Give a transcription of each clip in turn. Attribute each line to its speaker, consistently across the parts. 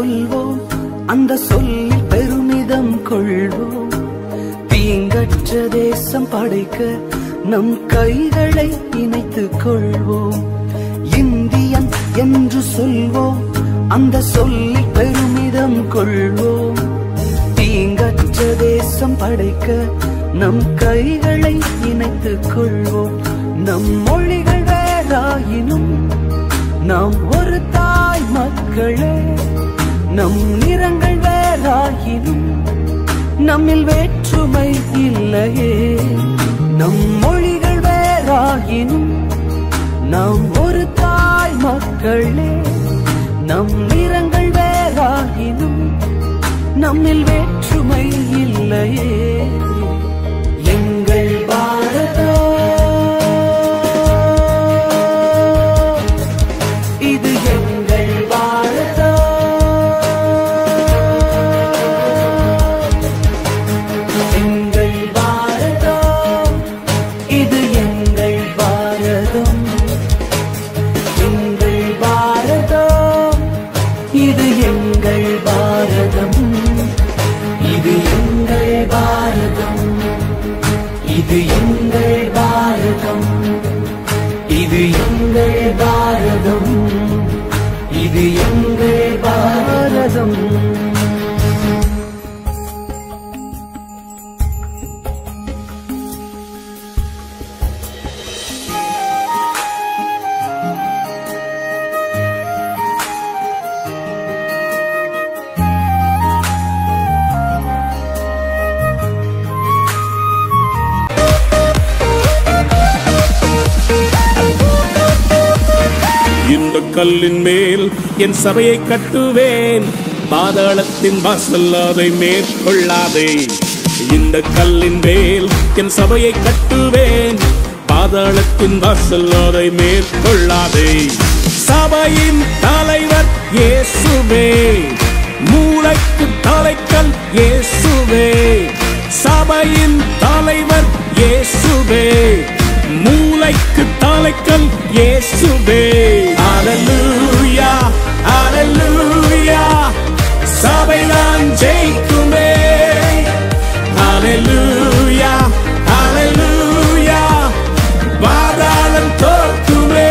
Speaker 1: சொல்வோம், அந்த சொல்லில் பெருமிதம் கொள்வோம். தீங்கற்ற தேசம் படைக்க நம் கைகளை இணைத்துக் கொள்வோம். இந்தியன் என்று சொல்வோம், அந்த சொல்லில் பெருமிதம் கொள்வோம். தீங்கற்ற தேசம் படைக்க நம் கைகளை இணைத்துக் கொள்வோம். நம் மொழிகள் வேறாயினும் நாம் ஒரு தாய் மக்களே. நம் நிறங்கள் வேறாயினும் நம்மில் வேற்றுமை இல்லையே. நம் மொழிகள் வேறாயினும் நாம் ஒரு தாய் மக்களே. நம் நிறங்கள் வேறாயினும் நம்மில் வேற்றுமை இல்லையே. எங்கள் பாரதம் இது எங்கள் பாரதம். எங்கள் பாரதம் இது எங்கள் பாரதம். எங்கள் பாரதம் இது எங்கள் பாரதம். இது எங்கள் பாரதம். இது எங்கள் பாரதம். இது எங்கள் பாரதம். இது எங்கள் பாரதம்.
Speaker 2: இந்த கல்லின் மேல் என் சபையை கட்டுவேன், பாதாளத்தின் வாசல் அதை மேற்கொள்ளாதே. இந்த கல்லின் மேல் என் சபையை கட்டுவேன், பாதாளத்தின் வாசல் அதை மேற்கொள்ளாதே. சபையின் தலைவர் இயேசுவே, மூளைக்கு தலைக்கல் இயேசுவே. சபையின் தலைவர் இயேசுவே, மூளைக்கு தலைக்கல் இயேசுவே. ஹல்லேலூயா ஹல்லேலூயா, சபை நான் ஜெயிக்குமே. ஹல்லேலூயா ஹல்லேலூயா, பாதாளம் தோற்குமே.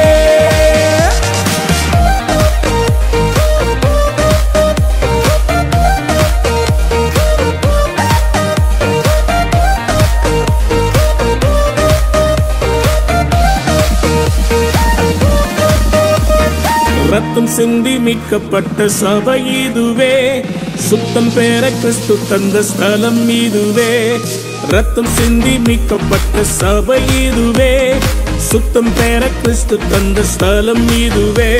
Speaker 2: ரத்தம் சிந்தி மீட்கப்பட்ட சபை இதுவே, சுத்தம் பெற கிறிஸ்து தந்த ஸ்தலம் இதுவே. ரத்தம் சிந்தி மீட்கப்பட்ட சபை இதுவே, சுத்தம் பெற கிறிஸ்து தந்த ஸ்தலம் இதுவே.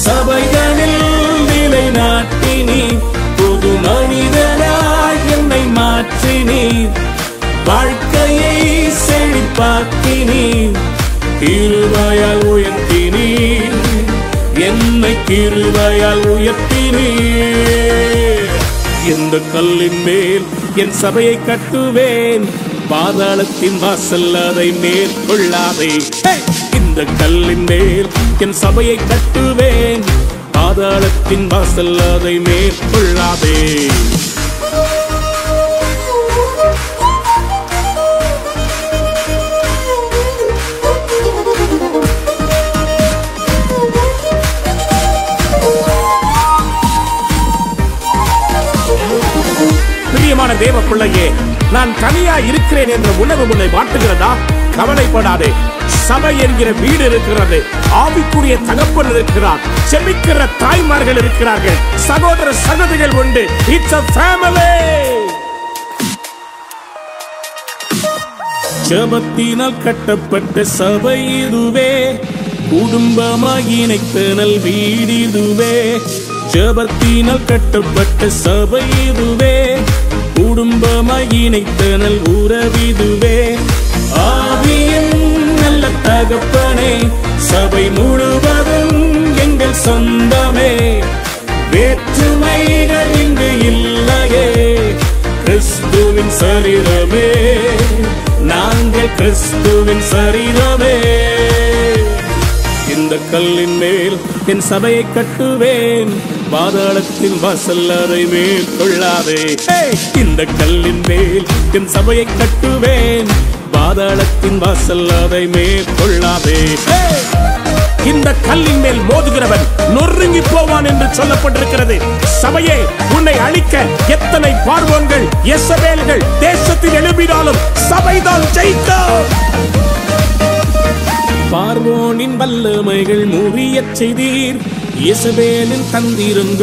Speaker 2: சபைகளில் நிலை நாட்டினீர், புது மனிதனாய் என்னை மாற்றினீர். வாழ்க்கையை செழிப்பாக்கினீர், கிருபையால் உயர்த்தினீர். என்னை கிருபையால் உயர்த்தினீர். இந்த கல்லின் மேல் என் சபையை கட்டுவேன், பாதாளத்தின் வாசல் அதை மேற்கொள்ளாதே. இந்த கல்லின் மேல் என் சபையை கட்டுவேன், பாதாளத்தின் வாசல் அதை மேற்கொள்ளாதே. பிரியமான தேவ பிள்ளையே, நான் தனியா இருக்கிறேன் என்ற உணர்வு உன்னை வாட்டுகிறதா? கவலைப்படாதே. சபை என்கிற வீடு இருக்கிறது, ஆவிக்குரிய தகப்பன் இருக்கிறார், செபிக்கிற தாய்மார்கள் இருக்கிறார்கள், சகோதர சகோதரிகள் உண்டு. It's a family. ஜெபத்தினால் கட்டப்பட்ட சபை இதுவே, குடும்பமாய் இணைத்த நல் வீடு இதுவே. ஜெபத்தினால் கட்டப்பட்ட சபை இதுவே, குடும்பமாய் இணைத்த நல் உறவிதுவே. ஆவியின் நல்ல தகப்பனே, சபை முழுவதும் எங்கள் சொந்தமே. வேற்றுமைகள் இங்கு இல்லையே, கிறிஸ்துவின் சரீரமே, நாங்கள் கிறிஸ்துவின் சரீரமே. இந்த கல்லின் மேல் என் சபையை கட்டுவேன், பாதாளத்தின் வாசல் அதை மேற்கொள்ளாதே. இந்த கல்லின் மேல் என் சபையை கட்டுவேன், பாதாளத்தின் வாசல் அதை மேற்கொள்ளாதே. இந்த கல்லின் மேல் மோதுகிறவன் நொறுங்கி போவான் என்று சொல்லப்பட்டிருக்கிறது. சபையே, உன்னை அழிக்க எத்தனை பார்வோன்கள் யெசபேல்கள் தேசத்தில் எழுப்பினாலும் சபைதான் ஜெயிக்கும். பார்வோனின் வல்லமைகள் முறியச் செய்தீர், யெசபேலின் தந்திரங்கள்